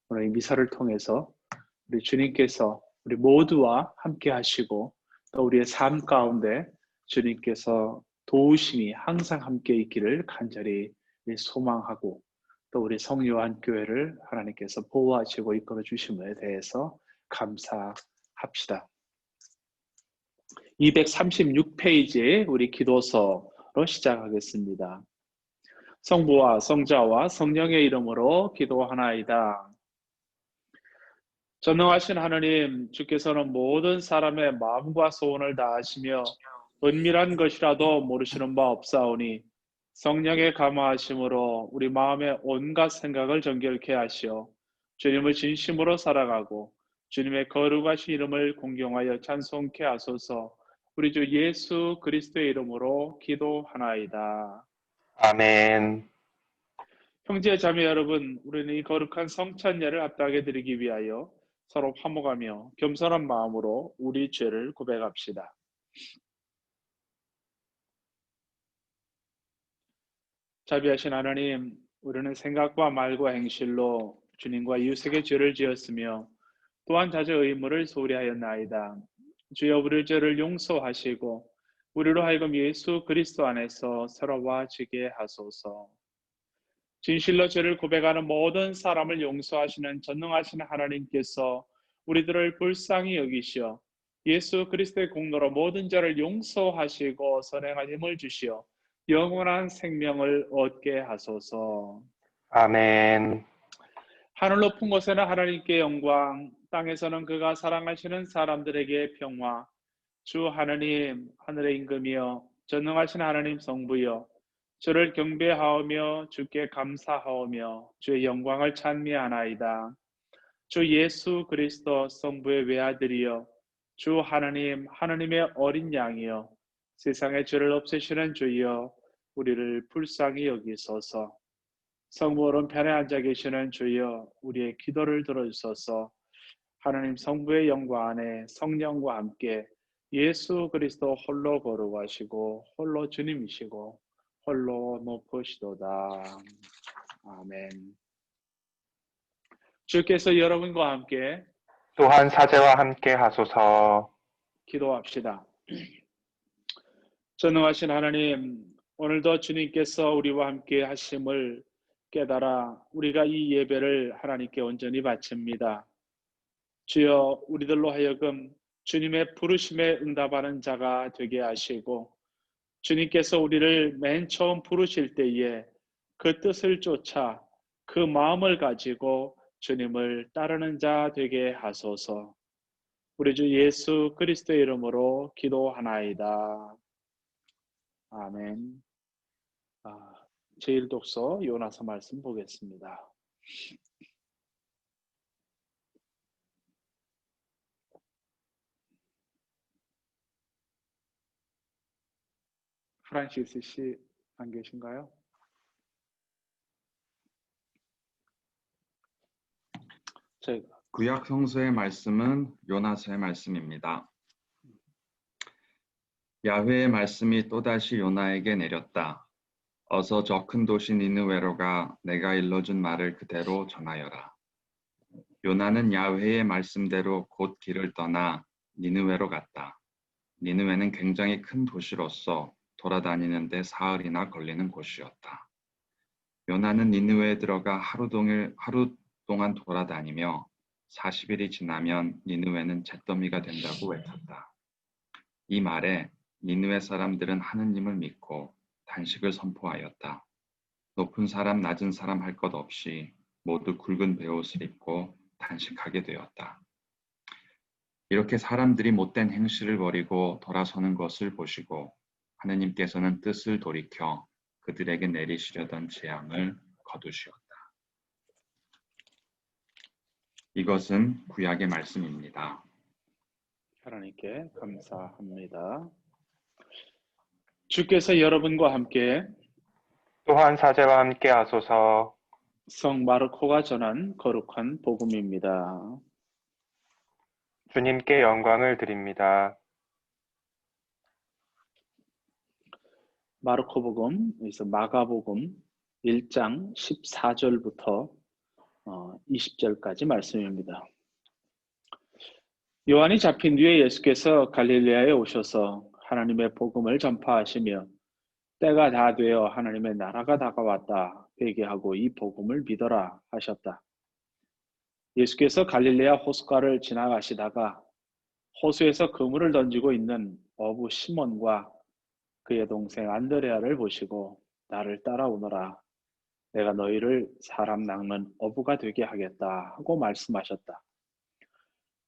오늘 이 미사를 통해서 우리 주님께서 우리 모두와 함께 하시고 또 우리의 삶 가운데 주님께서 도우심이 항상 함께 있기를 간절히 소망하고 또 우리 성요한 교회를 하나님께서 보호하시고 이끌어 주심에 대해서 감사합시다. 236페이지에 우리 기도서로 시작하겠습니다. 성부와 성자와 성령의 이름으로 기도하나이다. 전능하신 하느님, 주께서는 모든 사람의 마음과 소원을 다하시며 은밀한 것이라도 모르시는 바 없사오니 성령의 감화하심으로 우리 마음의 온갖 생각을 정결케 하시어 주님을 진심으로 살아가고 주님의 거룩하신 이름을 공경하여 찬송케 하소서. 우리 주 예수 그리스도의 이름으로 기도하나이다. 아멘. 형제 자매 여러분, 우리는 이 거룩한 성찬예를 합당하게 드리기 위하여 서로 화목하며 겸손한 마음으로 우리 죄를 고백합시다. 자비하신 하나님, 우리는 생각과 말과 행실로 주님과 이웃에게 죄를 지었으며 또한 자주 의무를 소홀히 하였나이다. 주여 우리 죄를 용서하시고 우리로 하여금 예수 그리스도 안에서 새로워지게 하소서. 진실로 죄를 고백하는 모든 사람을 용서하시는 전능하신 하나님께서 우리들을 불쌍히 여기시어 예수 그리스도의 공로로 모든 죄를 용서하시고 선행할 힘을 주시어 영원한 생명을 얻게 하소서. 아멘. 하늘 높은 곳에는 하나님께 영광, 땅에서는 그가 사랑하시는 사람들에게 평화. 주 하느님, 하늘의 임금이여 전능하신 하나님 성부여, 주를 경배하오며 주께 감사하오며 주의 영광을 찬미하나이다. 주 예수 그리스도 성부의 외아들이여, 주 하나님, 하느님의 어린 양이여, 세상의 죄를 없애시는 주여, 우리를 불쌍히 여기소서. 성부 오른편에 앉아 계시는 주여, 우리의 기도를 들어주소서. 하나님 성부의 영광 안에 성령과 함께 예수 그리스도 홀로 거룩하시고 홀로 주님이시고 홀로 높으시도다. 아멘. 주께서 여러분과 함께 또한 사제와 함께 하소서. 기도합시다. 전능하신 하나님, 오늘도 주님께서 우리와 함께 하심을 깨달아 우리가 이 예배를 하나님께 온전히 바칩니다. 주여, 우리들로 하여금 주님의 부르심에 응답하는 자가 되게 하시고 주님께서 우리를 맨 처음 부르실 때에 그 뜻을 쫓아 그 마음을 가지고 주님을 따르는 자 되게 하소서. 우리 주 예수 그리스도의 이름으로 기도하나이다. 아멘. 제1독서 요나서 말씀 보겠습니다. 프란시스 씨 안 계신가요? 구약 성서의 말씀은 요나서의 말씀입니다. 야훼의 말씀이 또다시 요나에게 내렸다. 어서 저 큰 도시 니느웨로 가 내가 일러준 말을 그대로 전하여라. 요나는 야훼의 말씀대로 곧 길을 떠나 니느웨로 갔다. 니느웨는 굉장히 큰 도시로서 돌아다니는데 사흘이나 걸리는 곳이었다. 요나는 니느웨에 들어가 하루 동안 돌아다니며 40일이 지나면 니느웨는 잿더미가 된다고 외쳤다. 이 말에 니느웨 사람들은 하느님을 믿고 단식을 선포하였다. 높은 사람 낮은 사람 할 것 없이 모두 굵은 베옷을 입고 단식하게 되었다. 이렇게 사람들이 못된 행실을 버리고 돌아서는 것을 보시고 하느님께서는 뜻을 돌이켜 그들에게 내리시려던 재앙을 거두시었다. 이것은 구약의 말씀입니다. 하나님께 감사합니다. 주께서 여러분과 함께 또한 사제와 함께 하소서. 성 마르코가 전한 거룩한 복음입니다. 주님께 영광을 드립니다. 마르코복음, 여기서 마가복음 1장 14절부터 20절까지 말씀입니다. 요한이 잡힌 뒤에 예수께서 갈릴레아에 오셔서 하나님의 복음을 전파하시며 때가 다 되어 하나님의 나라가 다가왔다 회개하고 이 복음을 믿어라 하셨다. 예수께서 갈릴레아 호숫가를 지나가시다가 호수에서 그물을 던지고 있는 어부 시몬과 그의 동생 안드레아를 보시고 나를 따라오너라. 내가 너희를 사람 낚는 어부가 되게 하겠다 하고 말씀하셨다.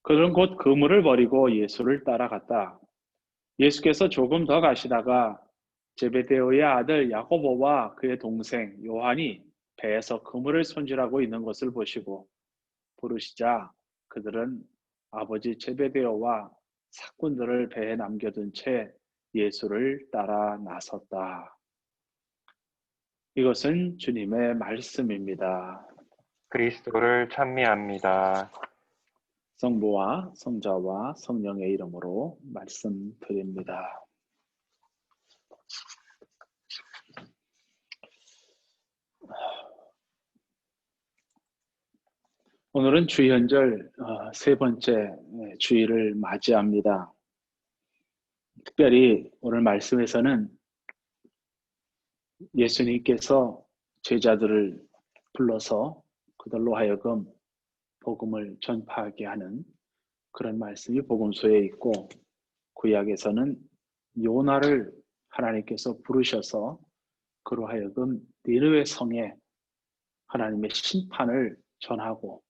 그들은 곧 그물을 버리고 예수를 따라갔다. 예수께서 조금 더 가시다가 제베데오의 아들 야고보와 그의 동생 요한이 배에서 그물을 손질하고 있는 것을 보시고 부르시자 그들은 아버지 제베데오와 사꾼들을 배에 남겨둔 채 예수를 따라 나섰다. 이것은 주님의 말씀입니다. 그리스도를 찬미합니다. 성부와 성자와 성령의 이름으로 말씀드립니다. 오늘은 주현절 세 번째 주일을 맞이합니다. 특별히 오늘 말씀에서는 예수님께서 제자들을 불러서 그들로 하여금 복음을 전파하게 하는 그런 말씀이 복음서에 있고, 구약에서는 요나를 하나님께서 부르셔서 그로 하여금 니느웨 성에 하나님의 심판을 전하고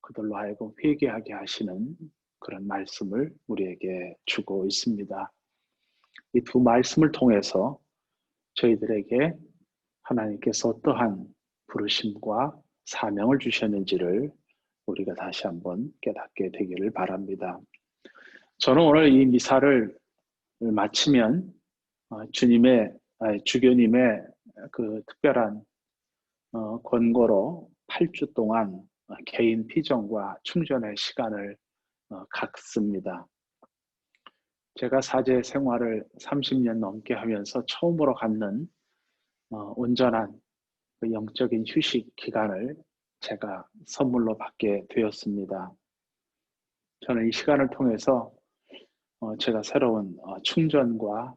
그들로 하여금 회개하게 하시는 그런 말씀을 우리에게 주고 있습니다. 이 두 말씀을 통해서 저희들에게 하나님께서 어떠한 부르심과 사명을 주셨는지를 우리가 다시 한번 깨닫게 되기를 바랍니다. 저는 오늘 이 미사를 마치면 주교님의 그 특별한 권고로 8주 동안 개인 피정과 충전의 시간을 갖습니다. 제가 사제 생활을 30년 넘게 하면서 처음으로 갖는 온전한 그 영적인 휴식 기간을 제가 선물로 받게 되었습니다. 저는 이 시간을 통해서 제가 새로운 충전과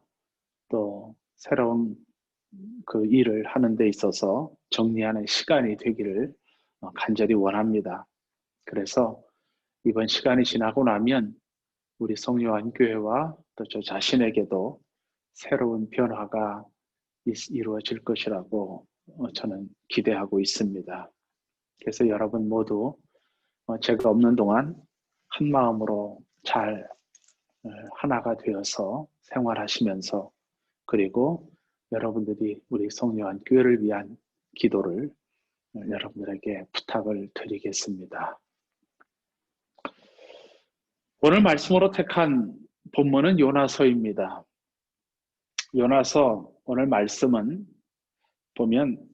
또 새로운 그 일을 하는 데 있어서 정리하는 시간이 되기를 간절히 원합니다. 그래서 이번 시간이 지나고 나면 우리 성요한교회와 또 저 자신에게도 새로운 변화가 이루어질 것이라고 저는 기대하고 있습니다. 그래서 여러분 모두 제가 없는 동안 한 마음으로 잘 하나가 되어서 생활하시면서, 그리고 여러분들이 우리 성요한교회를 위한 기도를 여러분들에게 부탁을 드리겠습니다. 오늘 말씀으로 택한 본문은 요나서입니다. 요나서 오늘 말씀은 보면,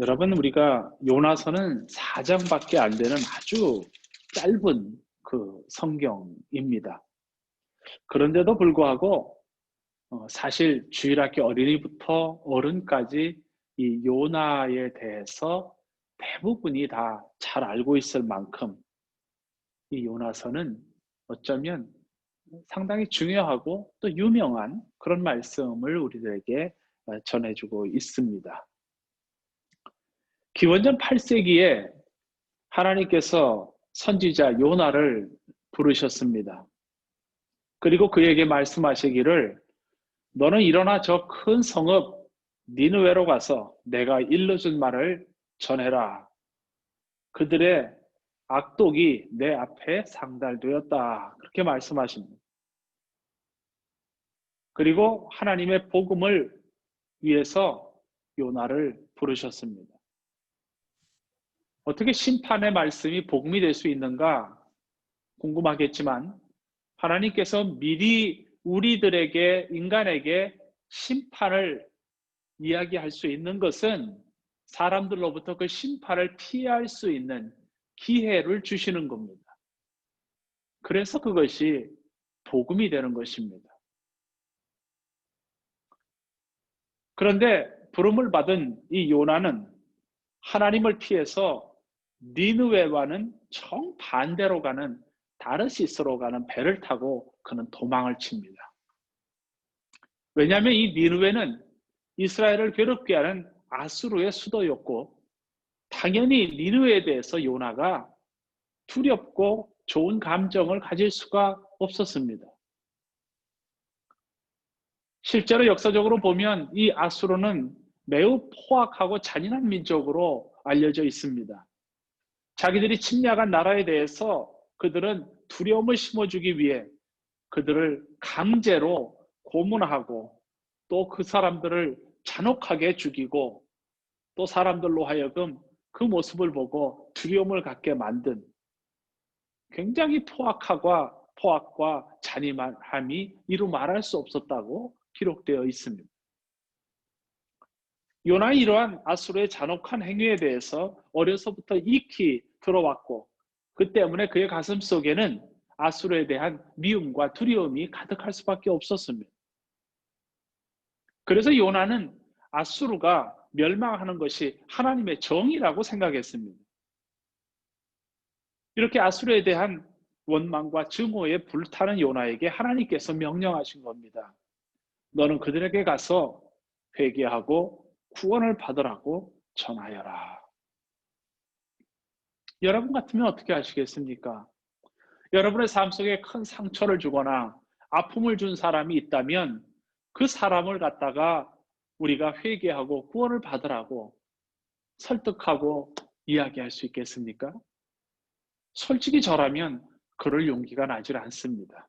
여러분 우리가 요나서는 4장밖에 안 되는 아주 짧은 그 성경입니다. 그런데도 불구하고 사실 주일학교 어린이부터 어른까지 이 요나에 대해서 대부분이 다 잘 알고 있을 만큼 이 요나서는 어쩌면 상당히 중요하고 또 유명한 그런 말씀을 우리들에게 전해주고 있습니다. 기원전 8세기에 하나님께서 선지자 요나를 부르셨습니다. 그리고 그에게 말씀하시기를 너는 일어나 저 큰 성읍 니느웨로 가서 내가 일러준 말을 전해라. 그들의 악독이 내 앞에 상달되었다. 그렇게 말씀하십니다. 그리고 하나님의 복음을 위해서 요나를 부르셨습니다. 어떻게 심판의 말씀이 복음이 될 수 있는가 궁금하겠지만, 하나님께서 미리 우리들에게, 인간에게 심판을 이야기할 수 있는 것은 사람들로부터 그 심판을 피할 수 있는 기회를 주시는 겁니다. 그래서 그것이 복음이 되는 것입니다. 그런데 부름을 받은 이 요나는 하나님을 피해서 니느웨와는 정반대로 가는 다르시스로 가는 배를 타고 그는 도망을 칩니다. 왜냐하면 이 니느웨는 이스라엘을 괴롭게 하는 아수르의 수도였고, 당연히 니느웨에 대해서 요나가 두렵고 좋은 감정을 가질 수가 없었습니다. 실제로 역사적으로 보면 이 아수르는 매우 포악하고 잔인한 민족으로 알려져 있습니다. 자기들이 침략한 나라에 대해서 그들은 두려움을 심어주기 위해 그들을 강제로 고문하고 또 그 사람들을 잔혹하게 죽이고 또 사람들로 하여금 그 모습을 보고 두려움을 갖게 만든 굉장히 포악과 잔인함이 이루 말할 수 없었다고 기록되어 있습니다. 요나의 이러한 아수르의 잔혹한 행위에 대해서 어려서부터 익히 들어왔고, 그 때문에 그의 가슴 속에는 아수르에 대한 미움과 두려움이 가득할 수밖에 없었습니다. 그래서 요나는 아수르가 멸망하는 것이 하나님의 정의라고 생각했습니다. 이렇게 아수르에 대한 원망과 증오에 불타는 요나에게 하나님께서 명령하신 겁니다. 너는 그들에게 가서 회개하고 구원을 받으라고 전하여라. 여러분 같으면 어떻게 하시겠습니까? 여러분의 삶 속에 큰 상처를 주거나 아픔을 준 사람이 있다면 그 사람을 갖다가 우리가 회개하고 구원을 받으라고 설득하고 이야기할 수 있겠습니까? 솔직히 저라면 그럴 용기가 나질 않습니다.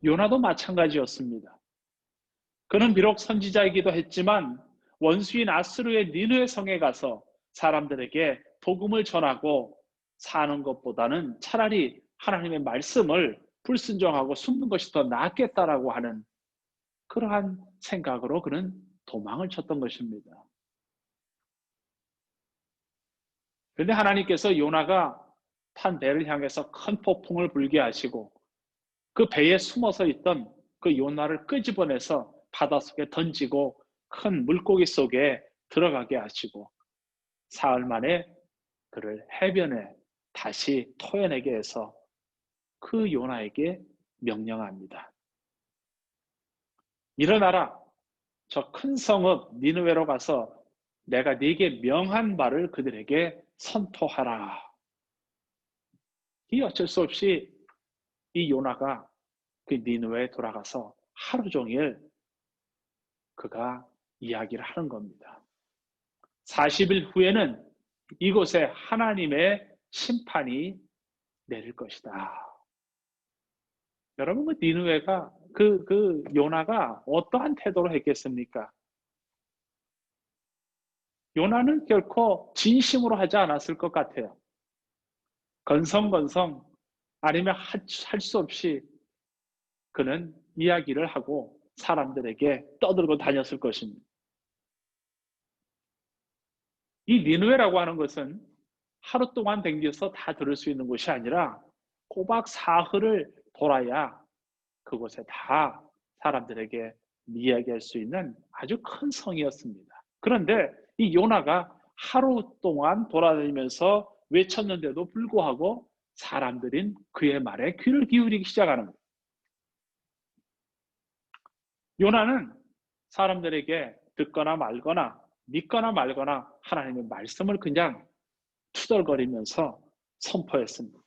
요나도 마찬가지였습니다. 그는 비록 선지자이기도 했지만 원수인 아수르의 니느웨 성에 가서 사람들에게 복음을 전하고 사는 것보다는 차라리 하나님의 말씀을 불순종하고 숨는 것이 더 낫겠다라고 하는 그러한 생각으로 그는 도망을 쳤던 것입니다. 그런데 하나님께서 요나가 탄 배를 향해서 큰 폭풍을 불게 하시고 그 배에 숨어서 있던 그 요나를 끄집어내서 바닷속에 던지고 큰 물고기 속에 들어가게 하시고 사흘 만에 그를 해변에 다시 토해내게 해서 그 요나에게 명령합니다. 일어나라. 저 큰 성읍 니느웨로 가서 내가 네게 명한 말을 그들에게 선포하라. 이 어쩔 수 없이 이 요나가 그 니느웨에 돌아가서 하루 종일 그가 이야기를 하는 겁니다. 40일 후에는 이곳에 하나님의 심판이 내릴 것이다. 여러분, 그 니느웨가 그 요나가 어떠한 태도로 했겠습니까? 요나는 결코 진심으로 하지 않았을 것 같아요. 건성건성 아니면 할 수 없이 그는 이야기를 하고 사람들에게 떠들고 다녔을 것입니다. 이 니느웨라고 하는 것은 하루 동안 댕겨서 다 들을 수 있는 곳이 아니라 꼬박 사흘을 돌아야 그곳에 다 사람들에게 이야기할 수 있는 아주 큰 성이었습니다. 그런데 이 요나가 하루 동안 돌아다니면서 외쳤는데도 불구하고 사람들은 그의 말에 귀를 기울이기 시작하는 거예요. 요나는 사람들에게 듣거나 말거나 믿거나 말거나 하나님의 말씀을 그냥 투덜거리면서 선포했습니다.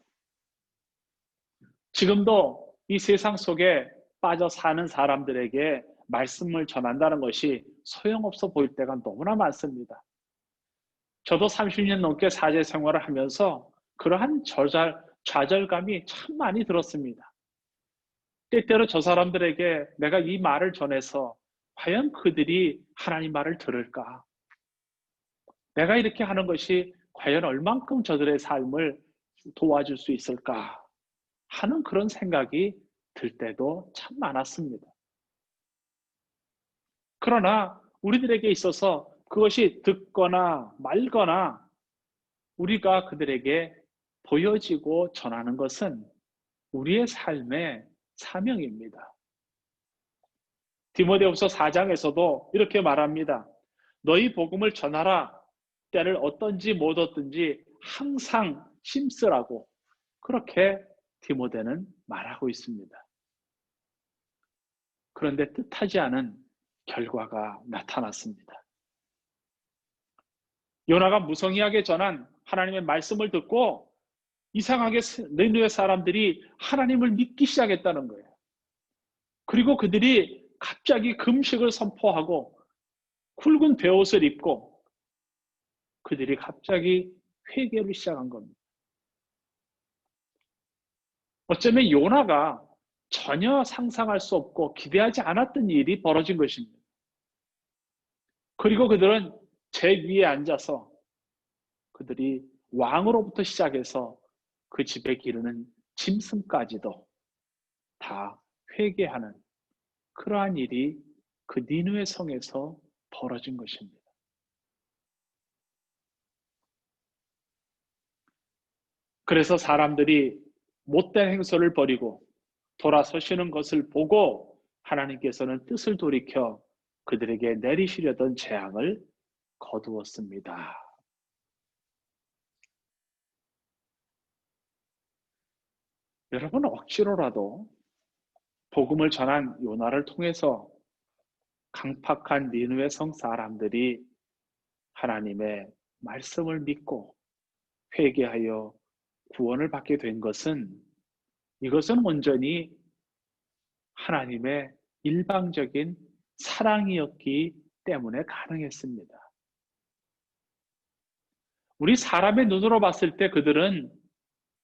지금도 이 세상 속에 빠져 사는 사람들에게 말씀을 전한다는 것이 소용없어 보일 때가 너무나 많습니다. 저도 30년 넘게 사제 생활을 하면서 그러한 좌절감이 참 많이 들었습니다. 때때로 저 사람들에게 내가 이 말을 전해서 과연 그들이 하나님 말을 들을까? 내가 이렇게 하는 것이 과연 얼만큼 저들의 삶을 도와줄 수 있을까? 하는 그런 생각이 들 때도 참 많았습니다. 그러나 우리들에게 있어서 그것이 듣거나 말거나 우리가 그들에게 보여지고 전하는 것은 우리의 삶의 사명입니다. 디모데후서 4장에서도 이렇게 말합니다. 너희 복음을 전하라. 때를 어떤지 못 얻든지 항상 힘쓰라고 그렇게 디모데는 말하고 있습니다. 그런데 뜻하지 않은 결과가 나타났습니다. 요나가 무성의하게 전한 하나님의 말씀을 듣고 이상하게 느느웨 사람들이 하나님을 믿기 시작했다는 거예요. 그리고 그들이 갑자기 금식을 선포하고 굵은 베옷을 입고 그들이 갑자기 회개를 시작한 겁니다. 어쩌면 요나가 전혀 상상할 수 없고 기대하지 않았던 일이 벌어진 것입니다. 그리고 그들은 제 위에 앉아서 그들이 왕으로부터 시작해서 그 집에 기르는 짐승까지도 다 회개하는 그러한 일이 그 니느웨 성에서 벌어진 것입니다. 그래서 사람들이 못된 행소를 버리고 돌아서시는 것을 보고 하나님께서는 뜻을 돌이켜 그들에게 내리시려던 재앙을 거두었습니다. 여러분, 억지로라도 복음을 전한 요나를 통해서 강팍한 니느웨 성 사람들이 하나님의 말씀을 믿고 회개하여 구원을 받게 된 것은 이것은 온전히 하나님의 일방적인 사랑이었기 때문에 가능했습니다. 우리 사람의 눈으로 봤을 때 그들은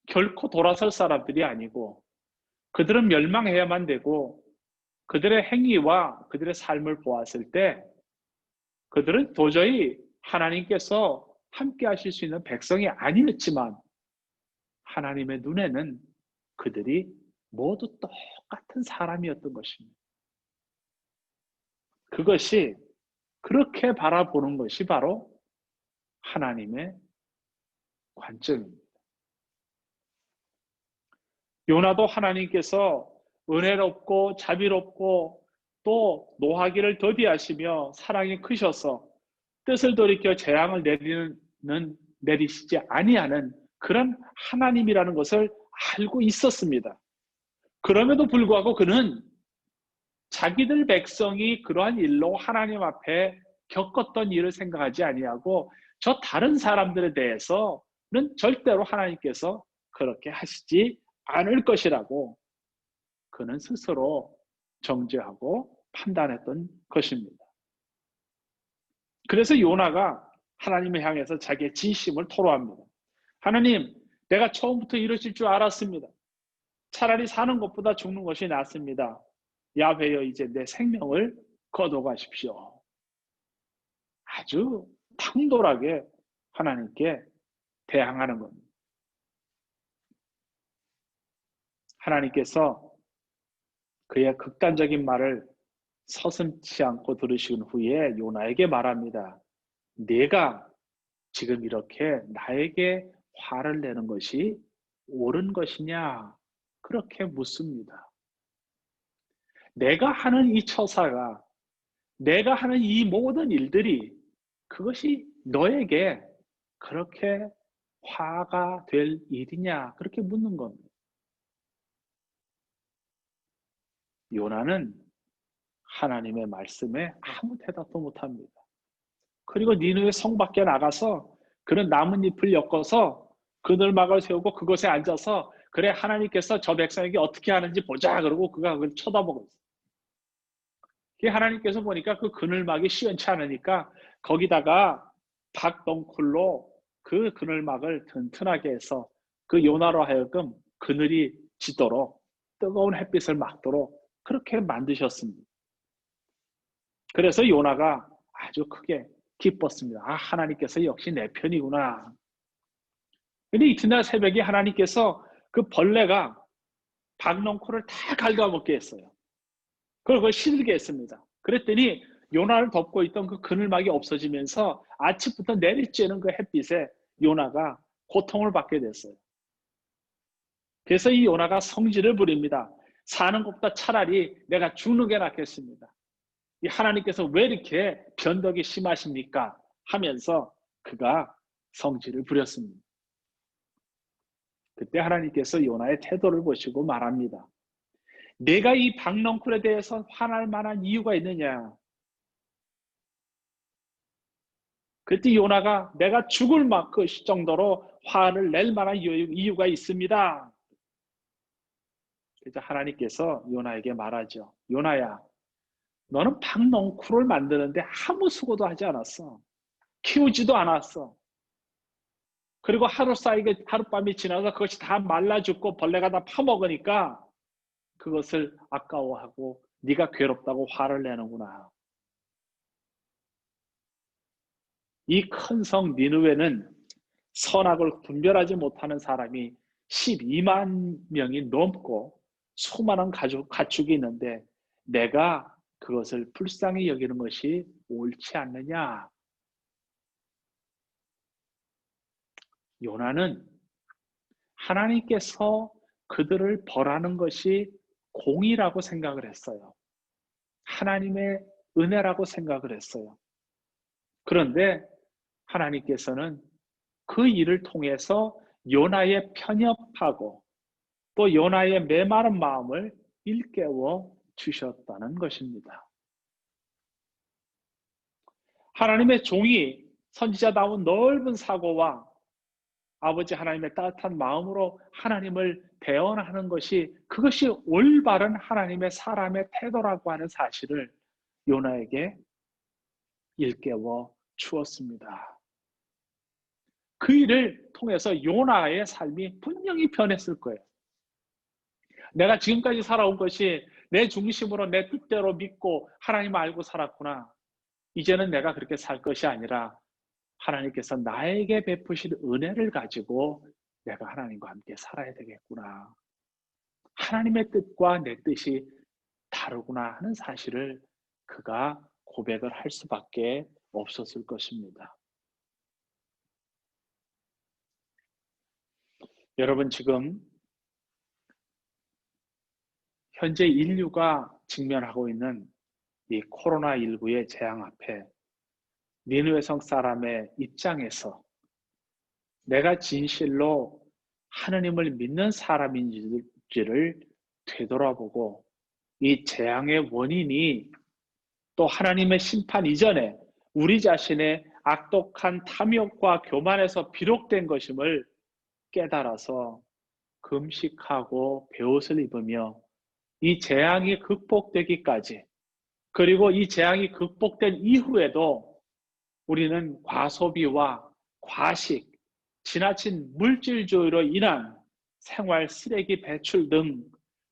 결코 돌아설 사람들이 아니고 그들은 멸망해야만 되고 그들의 행위와 그들의 삶을 보았을 때 그들은 도저히 하나님께서 함께 하실 수 있는 백성이 아니었지만 하나님의 눈에는 그들이 모두 똑같은 사람이었던 것입니다. 그것이 그렇게 바라보는 것이 바로 하나님의 관점입니다. 요나도 하나님께서 은혜롭고 자비롭고 또 노하기를 더디하시며 사랑이 크셔서 뜻을 돌이켜 재앙을 내리시지 아니하는 그런 하나님이라는 것을 알고 있었습니다. 그럼에도 불구하고 그는 자기들 백성이 그러한 일로 하나님 앞에 겪었던 일을 생각하지 아니하고 저 다른 사람들에 대해서는 절대로 하나님께서 그렇게 하시지 않을 것이라고 그는 스스로 정죄하고 판단했던 것입니다. 그래서 요나가 하나님을 향해서 자기의 진심을 토로합니다. 하나님, 내가 처음부터 이러실 줄 알았습니다. 차라리 사는 것보다 죽는 것이 낫습니다. 야훼여 이제 내 생명을 거둬가십시오. 아주 당돌하게 하나님께 대항하는 겁니다. 하나님께서 그의 극단적인 말을 서슴지 않고 들으신 후에 요나에게 말합니다. 네가 지금 이렇게 나에게 화를 내는 것이 옳은 것이냐? 그렇게 묻습니다. 내가 하는 이 처사가, 내가 하는 이 모든 일들이 그것이 너에게 그렇게 화가 될 일이냐? 그렇게 묻는 겁니다. 요나는 하나님의 말씀에 아무 대답도 못합니다. 그리고 니느웨 성 밖에 나가서 그는 나뭇잎을 엮어서 그늘막을 세우고 그곳에 앉아서 그래 하나님께서 저 백성에게 어떻게 하는지 보자 그러고 그가 그걸 쳐다보고 있어요. 하나님께서 보니까 그 그늘막이 시원치 않으니까 거기다가 닭덩쿨로 그 그늘막을 튼튼하게 해서 그 요나로 하여금 그늘이 지도록 뜨거운 햇빛을 막도록 그렇게 만드셨습니다. 그래서 요나가 아주 크게 기뻤습니다. 아, 하나님께서 역시 내 편이구나. 근데 이튿날 새벽에 하나님께서 그 벌레가 박넝쿨을 다 갉아먹게 했어요. 그걸 시들게 했습니다. 그랬더니 요나를 덮고 있던 그 그늘막이 없어지면서 아침부터 내리쬐는 그 햇빛에 요나가 고통을 받게 됐어요. 그래서 이 요나가 성질을 부립니다. 사는 것보다 차라리 내가 죽는 게 낫겠습니다. 이 하나님께서 왜 이렇게 변덕이 심하십니까? 하면서 그가 성질을 부렸습니다. 그때 하나님께서 요나의 태도를 보시고 말합니다. 내가 이 박넝쿨에 대해서 화날 만한 이유가 있느냐? 그때 요나가 내가 죽을 만큼 정도로 화를 낼 만한 이유가 있습니다. 그래서 하나님께서 요나에게 말하죠. 요나야, 너는 박넝쿨을 만드는데 아무 수고도 하지 않았어. 키우지도 않았어. 그리고 하룻밤이 지나서 그것이 다 말라 죽고 벌레가 다 파먹으니까 그것을 아까워하고 네가 괴롭다고 화를 내는구나. 이 큰 성 니느웨는 선악을 분별하지 못하는 사람이 12만 명이 넘고 수많은 가축이 있는데 내가 그것을 불쌍히 여기는 것이 옳지 않느냐. 요나는 하나님께서 그들을 벌하는 것이 공의라고 생각을 했어요. 하나님의 은혜라고 생각을 했어요. 그런데 하나님께서는 그 일을 통해서 요나의 편협하고 또 요나의 메마른 마음을 일깨워 주셨다는 것입니다. 하나님의 종이 선지자다운 넓은 사고와 아버지 하나님의 따뜻한 마음으로 하나님을 대언하는 것이 그것이 올바른 하나님의 사람의 태도라고 하는 사실을 요나에게 일깨워 주었습니다. 그 일을 통해서 요나의 삶이 분명히 변했을 거예요. 내가 지금까지 살아온 것이 내 중심으로 내 뜻대로 믿고 하나님을 알고 살았구나. 이제는 내가 그렇게 살 것이 아니라 하나님께서 나에게 베푸신 은혜를 가지고 내가 하나님과 함께 살아야 되겠구나. 하나님의 뜻과 내 뜻이 다르구나 하는 사실을 그가 고백을 할 수밖에 없었을 것입니다. 여러분, 지금 현재 인류가 직면하고 있는 이 코로나19의 재앙 앞에 니느웨 성 사람의 입장에서 내가 진실로 하느님을 믿는 사람인지를 되돌아보고 이 재앙의 원인이 또 하나님의 심판 이전에 우리 자신의 악독한 탐욕과 교만에서 비롯된 것임을 깨달아서 금식하고 베옷을 입으며 이 재앙이 극복되기까지, 그리고 이 재앙이 극복된 이후에도 우리는 과소비와 과식, 지나친 물질주의로 인한 생활 쓰레기 배출 등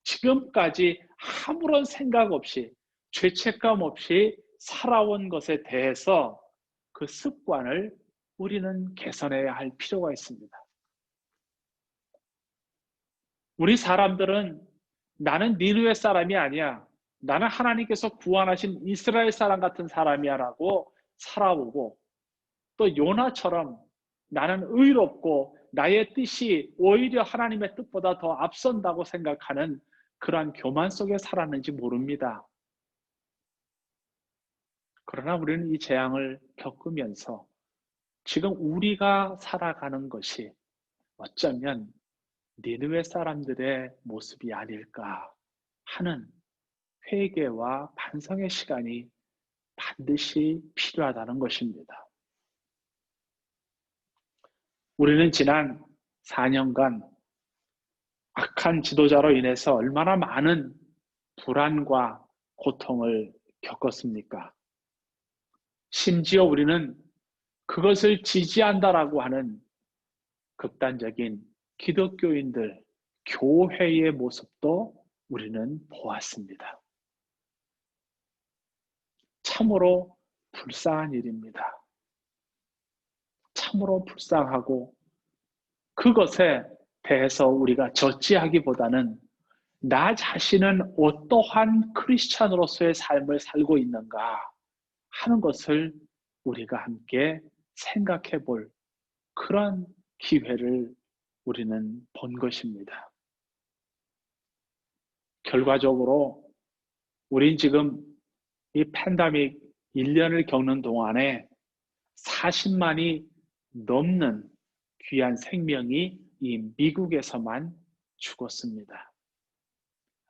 지금까지 아무런 생각 없이 죄책감 없이 살아온 것에 대해서 그 습관을 우리는 개선해야 할 필요가 있습니다. 우리 사람들은 나는 니느웨 사람이 아니야, 나는 하나님께서 구원하신 이스라엘 사람 같은 사람이야 라고 살아오고, 또 요나처럼 나는 의롭고 나의 뜻이 오히려 하나님의 뜻보다 더 앞선다고 생각하는 그러한 교만 속에 살았는지 모릅니다. 그러나 우리는 이 재앙을 겪으면서 지금 우리가 살아가는 것이 어쩌면 니느웨 사람들의 모습이 아닐까 하는 회개와 반성의 시간이 반드시 필요하다는 것입니다. 우리는 지난 4년간 악한 지도자로 인해서 얼마나 많은 불안과 고통을 겪었습니까? 심지어 우리는 그것을 지지한다라고 하는 극단적인 기독교인들, 교회의 모습도 우리는 보았습니다. 참으로 불쌍한 일입니다. 참으로 불쌍하고 그것에 대해서 우리가 저지하기보다는 나 자신은 어떠한 크리스찬으로서의 삶을 살고 있는가 하는 것을 우리가 함께 생각해 볼 그런 기회를 우리는 본 것입니다. 결과적으로 우린 지금 이 팬데믹 1년을 겪는 동안에 40만이 넘는 귀한 생명이 이 미국에서만 죽었습니다.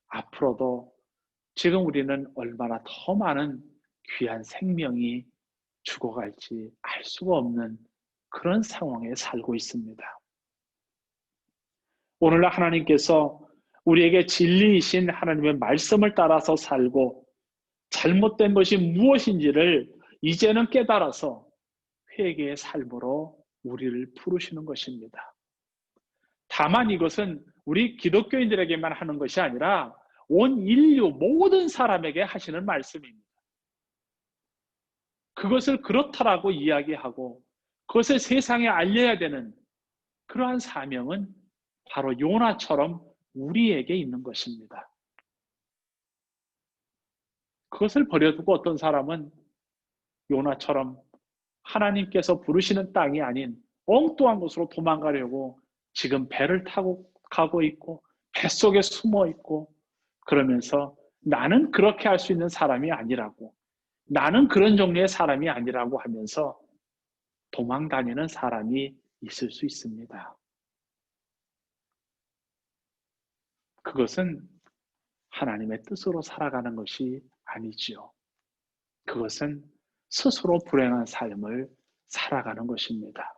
앞으로도 지금 우리는 얼마나 더 많은 귀한 생명이 죽어갈지 알 수가 없는 그런 상황에 살고 있습니다. 오늘날 하나님께서 우리에게 진리이신 하나님의 말씀을 따라서 살고 잘못된 것이 무엇인지를 이제는 깨달아서 회개의 삶으로 우리를 부르시는 것입니다. 다만 이것은 우리 기독교인들에게만 하는 것이 아니라 온 인류 모든 사람에게 하시는 말씀입니다. 그것을 그렇다라고 이야기하고 그것을 세상에 알려야 되는 그러한 사명은 바로 요나처럼 우리에게 있는 것입니다. 그것을 버려두고 어떤 사람은 요나처럼 하나님께서 부르시는 땅이 아닌 엉뚱한 곳으로 도망가려고 지금 배를 타고 가고 있고 뱃속에 숨어 있고 그러면서 나는 그렇게 할 수 있는 사람이 아니라고, 나는 그런 종류의 사람이 아니라고 하면서 도망다니는 사람이 있을 수 있습니다. 그것은 하나님의 뜻으로 살아가는 것이 아니지요. 그것은 스스로 불행한 삶을 살아가는 것입니다.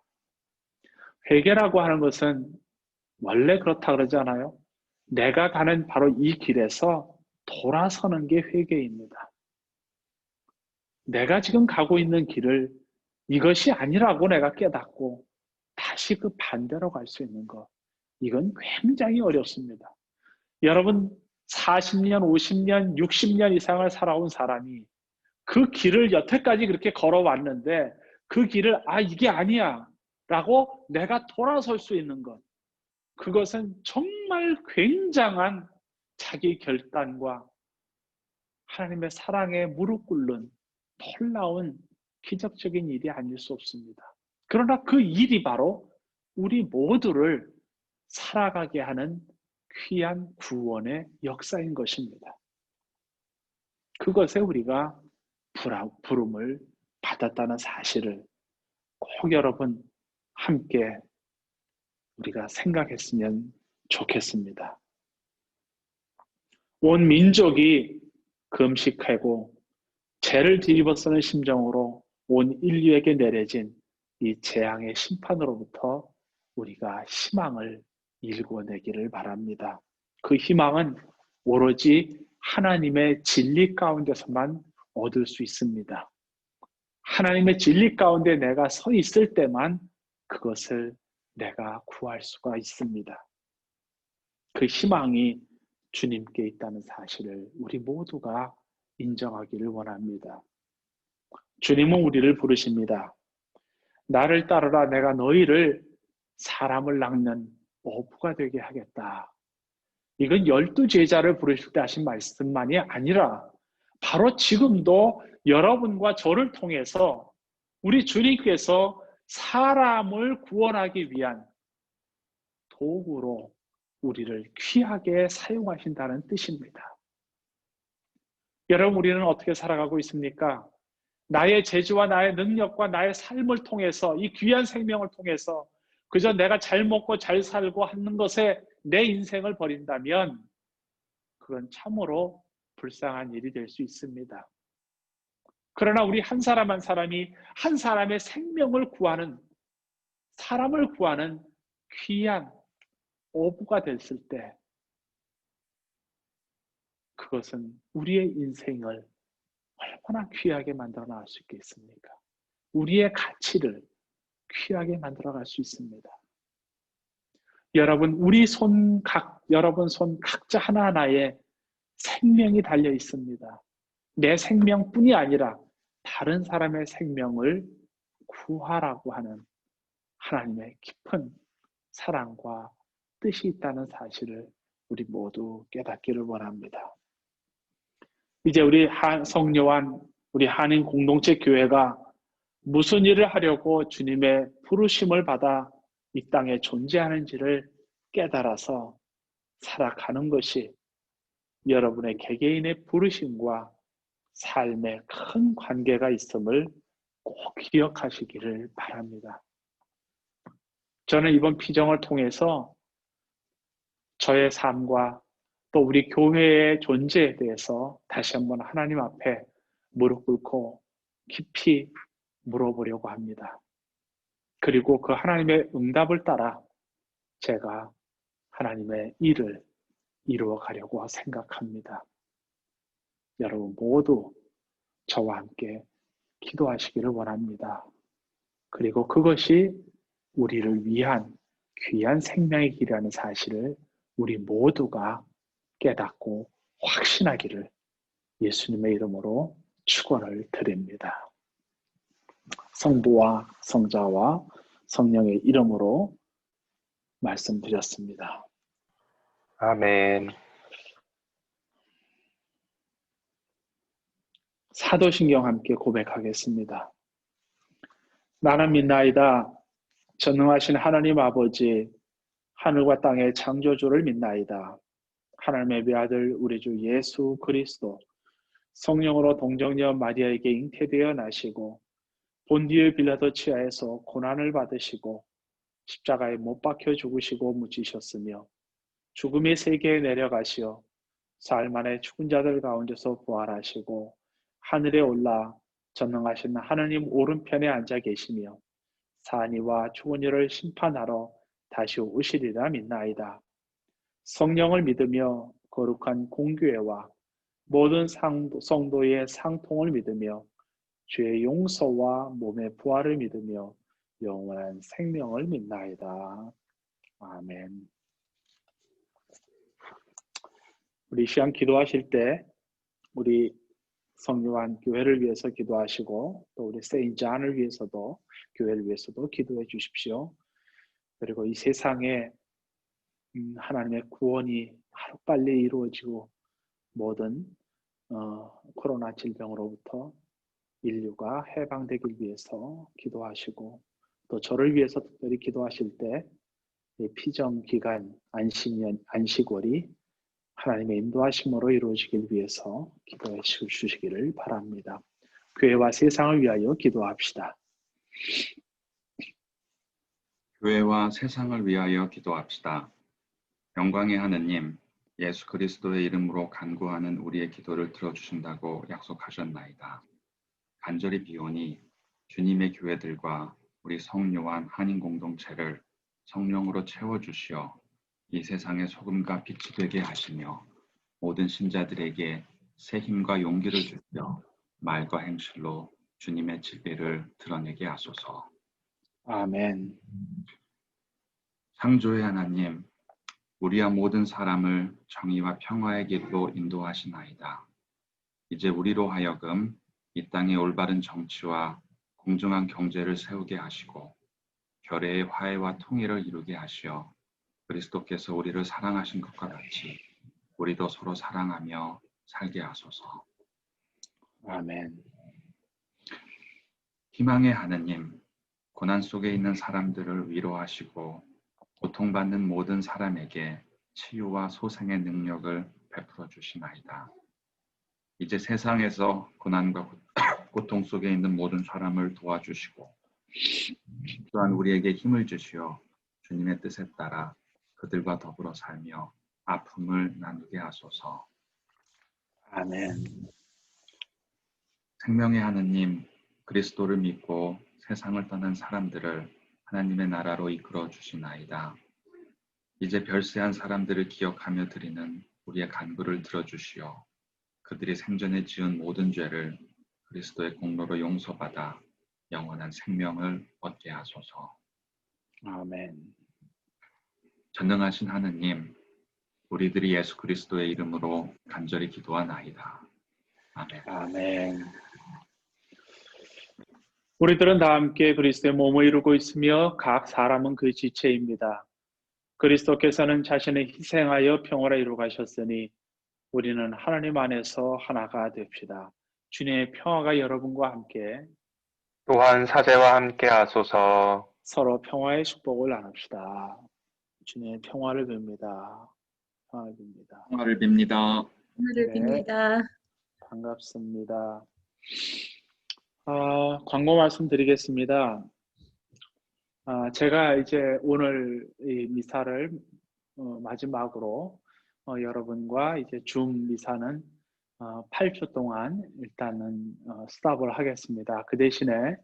회개라고 하는 것은 원래 그렇다 그러잖아요. 내가 가는 바로 이 길에서 돌아서는 게 회개입니다. 내가 지금 가고 있는 길을 이것이 아니라고 내가 깨닫고 다시 그 반대로 갈 수 있는 것, 이건 굉장히 어렵습니다. 여러분 40년, 50년, 60년 이상을 살아온 사람이 그 길을 여태까지 그렇게 걸어왔는데 그 길을 이게 아니야 라고 내가 돌아설 수 있는 것, 그것은 정말 굉장한 자기 결단과 하나님의 사랑에 무릎 꿇는 놀라운 기적적인 일이 아닐 수 없습니다. 그러나 그 일이 바로 우리 모두를 살아가게 하는 귀한 구원의 역사인 것입니다. 그것에 우리가 부름을 받았다는 사실을 꼭 여러분 함께 우리가 생각했으면 좋겠습니다. 온 민족이 금식하고 죄를 뒤집어쓰는 심정으로 온 인류에게 내려진 이 재앙의 심판으로부터 우리가 희망을 일궈내기를 바랍니다. 그 희망은 오로지 하나님의 진리 가운데서만 얻을 수 있습니다. 하나님의 진리 가운데 내가 서 있을 때만 그것을 내가 구할 수가 있습니다. 그 희망이 주님께 있다는 사실을 우리 모두가 인정하기를 원합니다. 주님은 우리를 부르십니다. 나를 따르라, 내가 너희를 사람을 낚는 어부가 되게 하겠다. 이건 12제자를 부르실 때 하신 말씀만이 아니라 바로 지금도 여러분과 저를 통해서 우리 주님께서 사람을 구원하기 위한 도구로 우리를 귀하게 사용하신다는 뜻입니다. 여러분, 우리는 어떻게 살아가고 있습니까? 나의 재주와 나의 능력과 나의 삶을 통해서, 이 귀한 생명을 통해서 그저 내가 잘 먹고 잘 살고 하는 것에 내 인생을 버린다면 그건 참으로 불쌍한 일이 될 수 있습니다. 그러나 우리 한 사람 한 사람이 한 사람의 생명을 구하는, 사람을 구하는 귀한 어부가 됐을 때 그것은 우리의 인생을 얼마나 귀하게 만들어 나갈 수 있겠습니까? 우리의 가치를 귀하게 만들어 갈 수 있습니다. 여러분, 여러분 손 각자 하나하나에 생명이 달려 있습니다. 내 생명뿐이 아니라 다른 사람의 생명을 구하라고 하는 하나님의 깊은 사랑과 뜻이 있다는 사실을 우리 모두 깨닫기를 원합니다. 이제 우리 성요한 우리 한인 공동체 교회가 무슨 일을 하려고 주님의 부르심을 받아 이 땅에 존재하는지를 깨달아서 살아가는 것이 여러분의 개개인의 부르심과 삶에 큰 관계가 있음을 꼭 기억하시기를 바랍니다. 저는 이번 피정을 통해서 저의 삶과 또 우리 교회의 존재에 대해서 다시 한번 하나님 앞에 무릎 꿇고 깊이 물어보려고 합니다. 그리고 그 하나님의 응답을 따라 제가 하나님의 일을 이루어 가려고 생각합니다. 여러분 모두 저와 함께 기도하시기를 원합니다. 그리고 그것이 우리를 위한 귀한 생명의 길이라는 사실을 우리 모두가 깨닫고 확신하기를 예수님의 이름으로 축원을 드립니다. 성부와 성자와 성령의 이름으로 말씀드렸습니다. 아멘. 사도신경 함께 고백하겠습니다. 나는 믿나이다. 전능하신 하나님 아버지, 하늘과 땅의 창조주를 믿나이다. 하나님의 외아들 우리 주 예수 그리스도, 성령으로 동정녀 마리아에게 잉태되어 나시고 본디오 빌라도 치하에서 고난을 받으시고 십자가에 못 박혀 죽으시고 묻히셨으며 죽음의 세계에 내려가시어 사흘 만에 죽은 자들 가운데서 부활하시고 하늘에 올라 전능하신 하느님 오른편에 앉아 계시며 사한 이와 죽은 이를 심판하러 다시 오시리라 믿나이다. 성령을 믿으며 거룩한 공교회와 모든 성도의 상통을 믿으며 죄의 용서와 몸의 부활을 믿으며 영원한 생명을 믿나이다. 아멘. 우리 시간 기도하실 때 우리 성요한 교회를 위해서 기도하시고 또 우리 세인트 존을 위해서도 교회를 위해서도 기도해 주십시오. 그리고 이 세상에 하나님의 구원이 하루빨리 이루어지고 모든 코로나 질병으로부터 인류가 해방되길 위해서 기도하시고 또 저를 위해서 특별히 기도하실 때 피정 기간 안식월이 하나님의 인도하심으로 이루어지길 위해서 기도해 주시기를 바랍니다. 교회와 세상을 위하여 기도합시다. 교회와 세상을 위하여 기도합시다. 영광의 하느님, 예수 그리스도의 이름으로 간구하는 우리의 기도를 들어주신다고 약속하셨나이다. 간절히 비오니 주님의 교회들과 우리 성요한 한인 공동체를 성령으로 채워주시어 이 세상의 소금과 빛이 되게 하시며 모든 신자들에게 새 힘과 용기를 주시어 말과 행실로 주님의 진리를 드러내게 하소서. 아멘. 창조의 하나님, 우리와 모든 사람을 정의와 평화의 길로 인도하시나이다. 이제 우리로 하여금 이 땅에 올바른 정치와 공정한 경제를 세우게 하시고 결의의 화해와 통일을 이루게 하시어 그리스도께서 우리를 사랑하신 것과 같이 우리도 서로 사랑하며 살게 하소서. 아멘. 희망의 하느님, 고난 속에 있는 사람들을 위로하시고 고통받는 모든 사람에게 치유와 소생의 능력을 베풀어 주시나이다. 이제 세상에서 고난과 고통 속에 있는 모든 사람을 도와주시고 또한 우리에게 힘을 주시어 주님의 뜻에 따라 그들과 더불어 살며 아픔을 나누게 하소서. 아멘. 생명의 하느님, 그리스도를 믿고 세상을 떠난 사람들을 하나님의 나라로 이끌어 주시나이다. 이제 별세한 사람들을 기억하며 드리는 우리의 간구를 들어주시어 그들이 생전에 지은 모든 죄를 그리스도의 공로로 용서받아 영원한 생명을 얻게 하소서. 아멘. 전능하신 하느님, 우리들이 예수 그리스도의 이름으로 간절히 기도하나이다. 아멘. 아멘. 우리들은 다 함께 그리스도의 몸을 이루고 있으며 각 사람은 그 지체입니다. 그리스도께서는 자신을 희생하여 평화를 이루어 가셨으니 우리는 하나님 안에서 하나가 됩시다. 주님의 평화가 여러분과 함께 또한 사제와 함께 하소서. 서로 평화의 축복을 나눕시다. 주님의 평화를 빕니다. 평화를 빕니다. 평화를 빕니다. 하늘을 네. 빕니다. 반갑습니다. 광고 말씀드리겠습니다. 제가 이제 오늘 이 미사를 마지막으로 여러분과 이제 줌 미사는 8주 동안 일단은 스탑을 하겠습니다. 그 대신에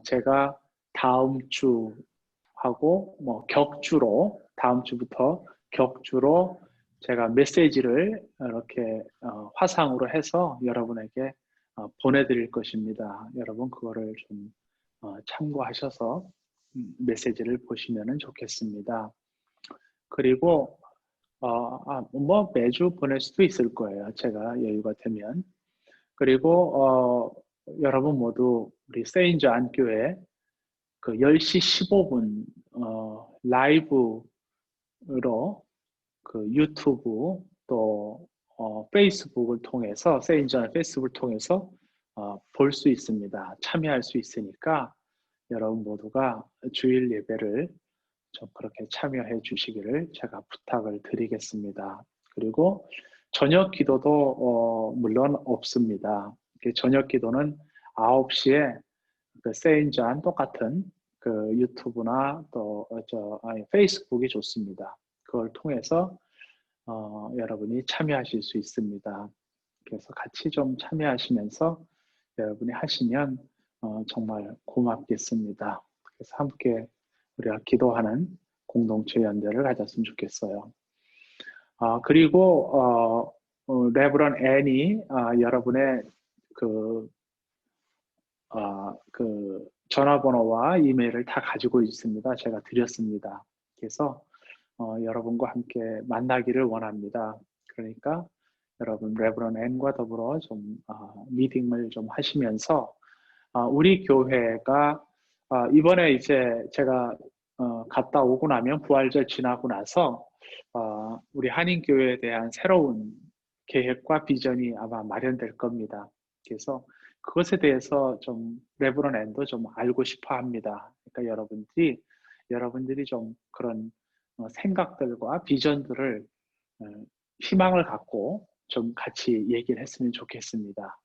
제가 다음 주하고 뭐 격주로 다음 주부터 격주로 제가 메시지를 이렇게 화상으로 해서 여러분에게 보내드릴 것입니다. 여러분 그거를 좀 참고하셔서 메시지를 보시면 좋겠습니다. 그리고 뭐 매주 보낼 수도 있을 거예요. 제가 여유가 되면. 그리고 여러분 모두 우리 세인저 안교회 그 10시 15분 라이브로 그 유튜브 또 페이스북을 통해서 세인저 페이스북을 통해서 볼 수 있습니다. 참여할 수 있으니까 여러분 모두가 주일 예배를 좀 그렇게 참여해 주시기를 제가 부탁을 드리겠습니다. 그리고 저녁 기도도 물론 없습니다. 저녁 기도는 9시에 그 세인전 똑같은 그 유튜브나 또 페이스북이 좋습니다. 그걸 통해서 여러분이 참여하실 수 있습니다. 그래서 같이 좀 참여하시면서 여러분이 하시면 정말 고맙겠습니다. 그래서 함께 우리가 기도하는 공동체 연대를 가졌으면 좋겠어요. 그리고 레브런 앤이 여러분의 그 전화번호와 이메일을 다 가지고 있습니다. 제가 드렸습니다. 그래서 여러분과 함께 만나기를 원합니다. 그러니까 여러분 레브런 앤과 더불어 좀 미팅을 좀 하시면서 우리 교회가 이번에 이제 제가 갔다 오고 나면 부활절 지나고 나서 우리 한인교회에 대한 새로운 계획과 비전이 아마 마련될 겁니다. 그래서 그것에 대해서 좀 레브런 앤도 좀 알고 싶어 합니다. 그러니까 여러분들이 좀 그런 생각들과 비전들을 희망을 갖고 좀 같이 얘기를 했으면 좋겠습니다.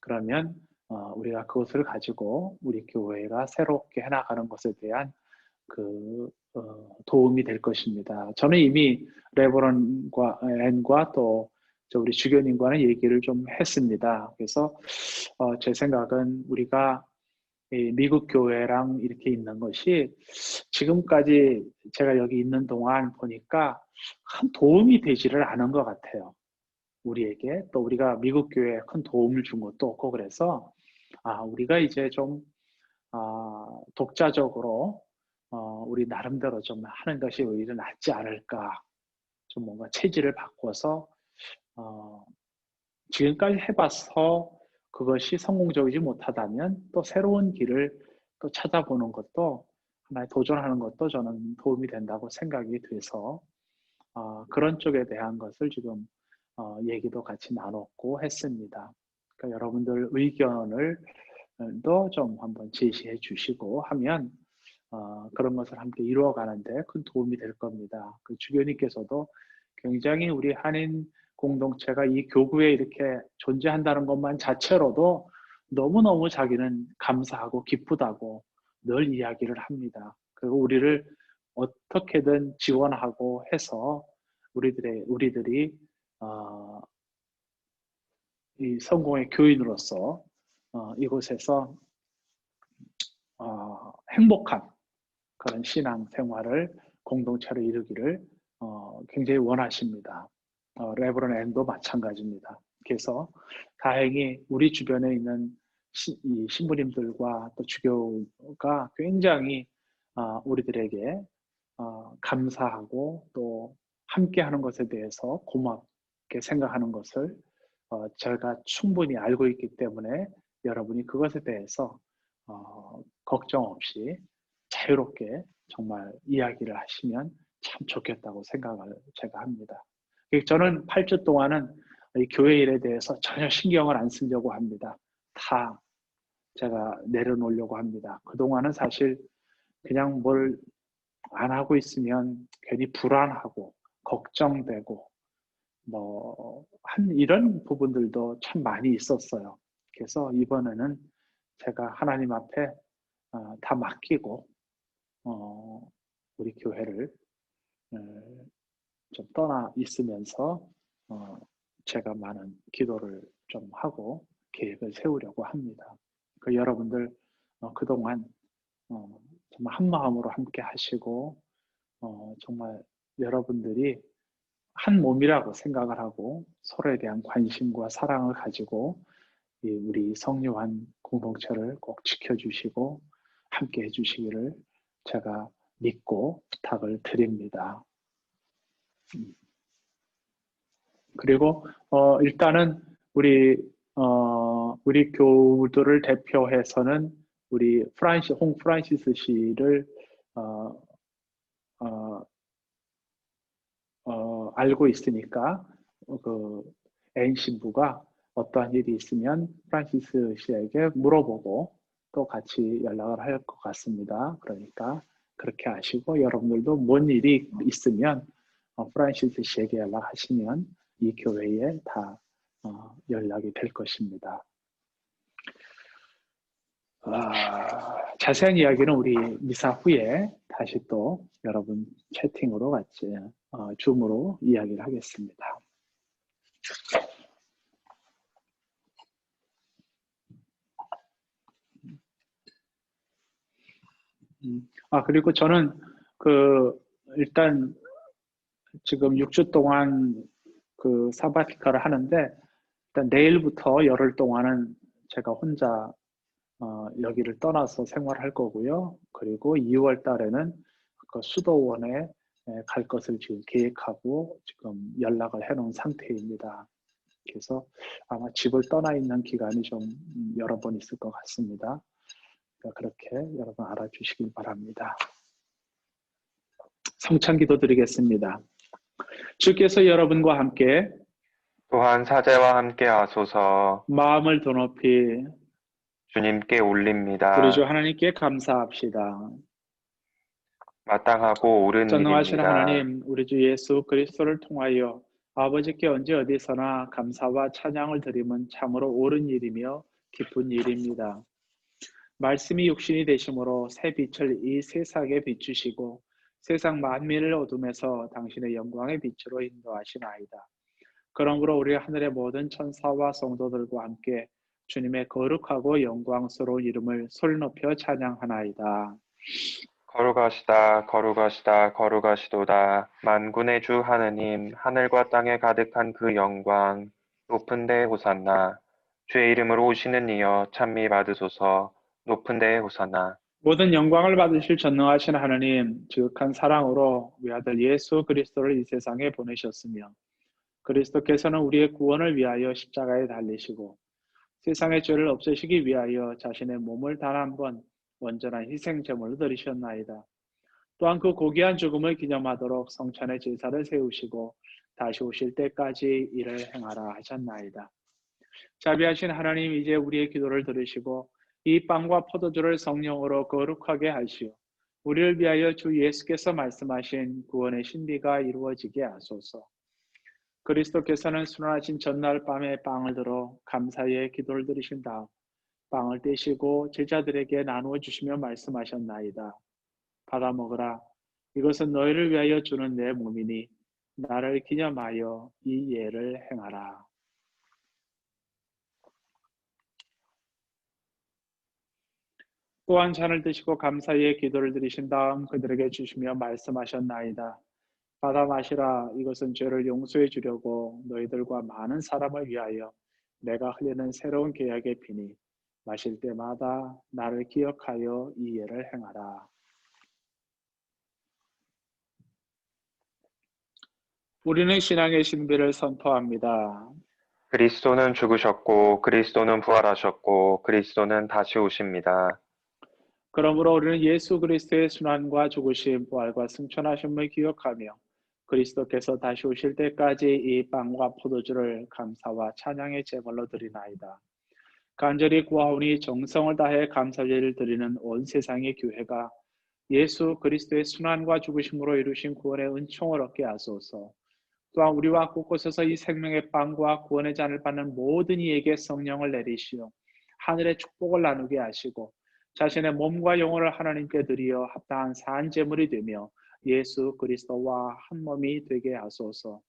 그러면 우리가 그것을 가지고 우리 교회가 새롭게 해나가는 것에 대한 그 도움이 될 것입니다. 저는 이미 레버런과 앤과 또 우리 주교님과는 얘기를 좀 했습니다. 그래서 제 생각은 우리가 미국 교회랑 이렇게 있는 것이 지금까지 제가 여기 있는 동안 보니까 큰 도움이 되지를 않은 것 같아요. 우리에게 또 우리가 미국 교회에 큰 도움을 준 것도 없고 그래서 우리가 이제 좀 독자적으로 우리 나름대로 좀 하는 것이 오히려 낫지 않을까. 좀 뭔가 체질을 바꿔서 지금까지 해봐서 그것이 성공적이지 못하다면 또 새로운 길을 또 찾아보는 것도 하나의 도전하는 것도 저는 도움이 된다고 생각이 돼서 그런 쪽에 대한 것을 지금 얘기도 같이 나눴고 했습니다. 그러니까 여러분들 의견을 또 좀 한번 제시해 주시고 하면 그런 것을 함께 이루어가는데 큰 도움이 될 겁니다. 그 주교님께서도 굉장히 우리 한인 공동체가 이 교구에 이렇게 존재한다는 것만 자체로도 너무너무 자기는 감사하고 기쁘다고 늘 이야기를 합니다. 그리고 우리를 어떻게든 지원하고 해서 우리들이 이 성공의 교인으로서 이곳에서 행복한 그런 신앙 생활을 공동체로 이루기를 굉장히 원하십니다. 레브런 앤도 마찬가지입니다. 그래서 다행히 우리 주변에 있는 이 신부님들과 또 주교가 굉장히 우리들에게 감사하고 또 함께하는 것에 대해서 고맙게 생각하는 것을 제가 충분히 알고 있기 때문에 여러분이 그것에 대해서 걱정 없이 자유롭게 정말 이야기를 하시면 참 좋겠다고 생각을 제가 합니다. 저는 8주 동안은 이 교회 일에 대해서 전혀 신경을 안 쓰려고 합니다. 다 제가 내려놓으려고 합니다. 그동안은 사실 그냥 뭘 안 하고 있으면 괜히 불안하고 걱정되고 뭐 한 이런 부분들도 참 많이 있었어요. 그래서 이번에는 제가 하나님 앞에 다 맡기고 우리 교회를 좀 떠나 있으면서 제가 많은 기도를 좀 하고 계획을 세우려고 합니다. 그 여러분들 그동안 정말 한 마음으로 함께 하시고 정말 여러분들이 한 몸이라고 생각을 하고 서로에 대한 관심과 사랑을 가지고 우리 성요한 공동체를 꼭 지켜주시고 함께 해주시기를 제가 믿고 부탁을 드립니다. 그리고 일단은 우리 교우들을 대표해서는 우리 홍 프란시스 씨를 알고 있으니까 그 애인 신부가 어떠한 일이 있으면 프란시스 씨에게 물어보고 또 같이 연락을 할 것 같습니다. 그러니까 그렇게 하시고 여러분들도 뭔 일이 있으면 프란시스 씨에게 연락하시면 이 교회에 다 연락이 될 것입니다. 자세한 이야기는 우리 미사 후에 다시 또 여러분 채팅으로 같이 줌으로 이야기를 하겠습니다. 그리고 저는 일단 지금 6주 동안 그 사바티카를 하는데 일단 내일부터 열흘 동안은 제가 혼자 여기를 떠나서 생활할 거고요. 그리고 2월 달에는 그 수도원에 갈 것을 지금 계획하고 지금 연락을 해놓은 상태입니다. 그래서 아마 집을 떠나 있는 기간이 좀 여러 번 있을 것 같습니다. 그러니까 그렇게 여러분 알아주시길 바랍니다. 성찬기도 드리겠습니다. 주께서 여러분과 함께 또한 사제와 함께 하소서. 마음을 더 높이 주님께 올립니다. 우리 주 하나님께 감사합시다. 마땅하고 옳은 전능하신 일입니다. 하나님, 우리 주 예수 그리스도를 통하여 아버지께 언제 어디서나 감사와 찬양을 드리면 참으로 옳은 일이며 기쁜 일입니다. 말씀이 육신이 되심으로 새 빛을 이 세상에 비추시고 세상 만민을 어둠에서 당신의 영광의 빛으로 인도하시나이다. 그러므로 우리 하늘의 모든 천사와 성도들과 함께 주님의 거룩하고 영광스러운 이름을 소리 높여 찬양하나이다. 거룩하시다, 거룩하시다, 거룩하시도다. 만군의 주 하느님, 하늘과 땅에 가득한 그 영광, 높은 데 호산나. 주의 이름으로 오시는 이여 찬미 받으소서. 높은 데 호산나. 모든 영광을 받으실 전능하신 하나님, 지극한 사랑으로 우리 아들 예수 그리스도를 이 세상에 보내셨으며 그리스도께서는 우리의 구원을 위하여 십자가에 달리시고 세상의 죄를 없애시기 위하여 자신의 몸을 단 한 번 온전한 희생제물로 드리셨나이다. 또한 그 고귀한 죽음을 기념하도록 성찬의 제사를 세우시고 다시 오실 때까지 이를 행하라 하셨나이다. 자비하신 하나님, 이제 우리의 기도를 들으시고 이 빵과 포도주를 성령으로 거룩하게 하시오. 우리를 위하여 주 예수께서 말씀하신 구원의 신비가 이루어지게 하소서. 그리스도께서는 순환하신 전날 밤에 빵을 들어 감사의 기도를 드리신 다음 빵을 떼시고 제자들에게 나누어 주시며 말씀하셨나이다. 받아 먹으라. 이것은 너희를 위하여 주는 내 몸이니 나를 기념하여 이 예를 행하라. 또한 잔을 드시고 감사의 기도를 드리신 다음 그들에게 주시며 말씀하셨나이다. 받아 마시라. 이것은 죄를 용서해 주려고 너희들과 많은 사람을 위하여 내가 흘리는 새로운 계약의 피니 마실 때마다 나를 기억하여 이 예를 행하라. 우리는 신앙의 신비를 선포합니다. 그리스도는 죽으셨고, 그리스도는 부활하셨고, 그리스도는 다시 오십니다. 그러므로 우리는 예수 그리스도의 순환과 죽으심, 부활과 승천하심을 기억하며 그리스도께서 다시 오실 때까지 이 빵과 포도주를 감사와 찬양의 제물로 드리나이다. 간절히 구하오니 정성을 다해 감사제를 드리는 온 세상의 교회가 예수 그리스도의 순환과 죽으심으로 이루신 구원의 은총을 얻게 하소서. 또한 우리와 곳곳에서 이 생명의 빵과 구원의 잔을 받는 모든 이에게 성령을 내리시어 하늘의 축복을 나누게 하시고 자신의 몸과 영혼을 하나님께 드리어 합당한 산 제물이 되며 예수 그리스도와 한 몸이 되게 하소서.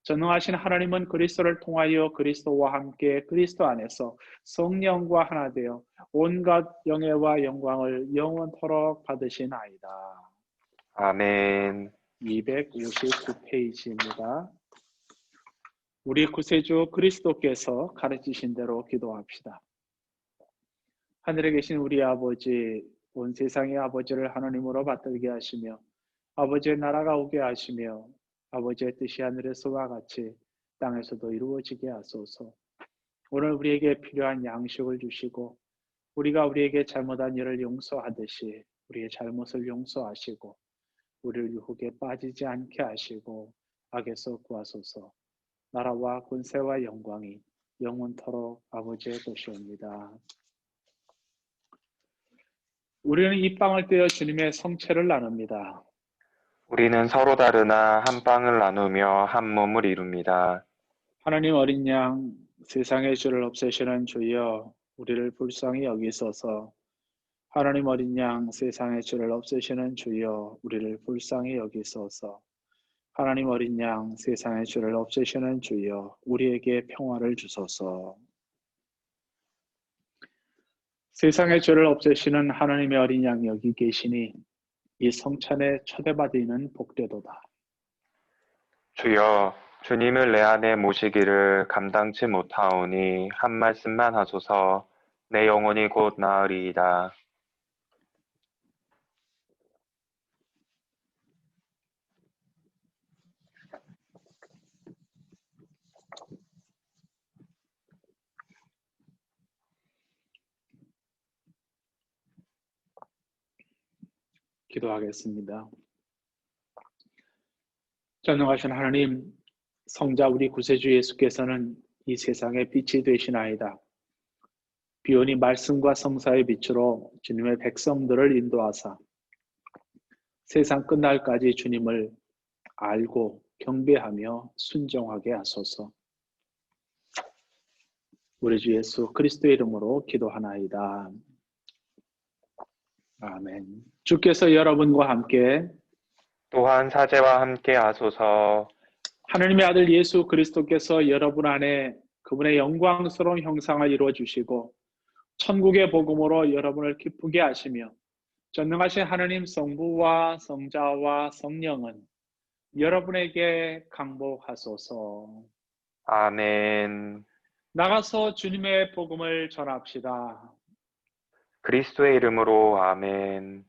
전능하신 하나님은 그리스도를 통하여 그리스도와 함께 그리스도 안에서 성령과 하나 되어 온갖 영예와 영광을 영원토록 받으시나이다. 아멘. 259페이지입니다. 우리 구세주 그리스도께서 가르치신 대로 기도합시다. 하늘에 계신 우리 아버지, 온 세상의 아버지를 하나님으로 받들게 하시며 아버지의 나라가 오게 하시며 아버지의 뜻이 하늘에서와 같이 땅에서도 이루어지게 하소서. 오늘 우리에게 필요한 양식을 주시고 우리가 우리에게 잘못한 일을 용서하듯이 우리의 잘못을 용서하시고 우리를 유혹에 빠지지 않게 하시고 악에서 구하소서. 나라와 권세와 영광이 영원토록 아버지의 것이옵니다. 우리는 이 빵을 떼어 주님의 성체를 나눕니다. 우리는 서로 다르나 한 빵을 나누며 한 몸을 이룹니다. 하나님 어린 양, 세상의 죄를 없애시는 주여 우리를 불쌍히 여기소서. 하나님 어린 양, 세상의 죄를 없애시는 주여 우리를 불쌍히 여기소서. 하나님 어린 양, 세상의 죄를 없애시는 주여 우리에게 평화를 주소서. 세상의 죄를 없애시는 하나님의 어린 양 여기 계시니 이 성찬에 초대받으는 복되도다. 주여, 주님을 내 안에 모시기를 감당치 못하오니 한 말씀만 하소서. 내 영혼이 곧 나으리이다. 기도하겠습니다. 전능하신 하나님, 성자 우리 구세주 예수께서는 이 세상의 빛이 되시나이다. 비오니 말씀과 성사의 빛으로 주님의 백성들을 인도하사 세상 끝날까지 주님을 알고 경배하며 순종하게 하소서. 우리 주 예수 그리스도의 이름으로 기도하나이다. 아멘. 주께서 여러분과 함께 또한 사제와 함께 하소서. 하나님의 아들 예수 그리스도께서 여러분 안에 그분의 영광스러운 형상을 이루어 주시고 천국의 복음으로 여러분을 기쁘게 하시며 전능하신 하나님 성부와 성자와 성령은 여러분에게 강복하소서. 아멘. 나가서 주님의 복음을 전합시다. 그리스도의 이름으로 아멘.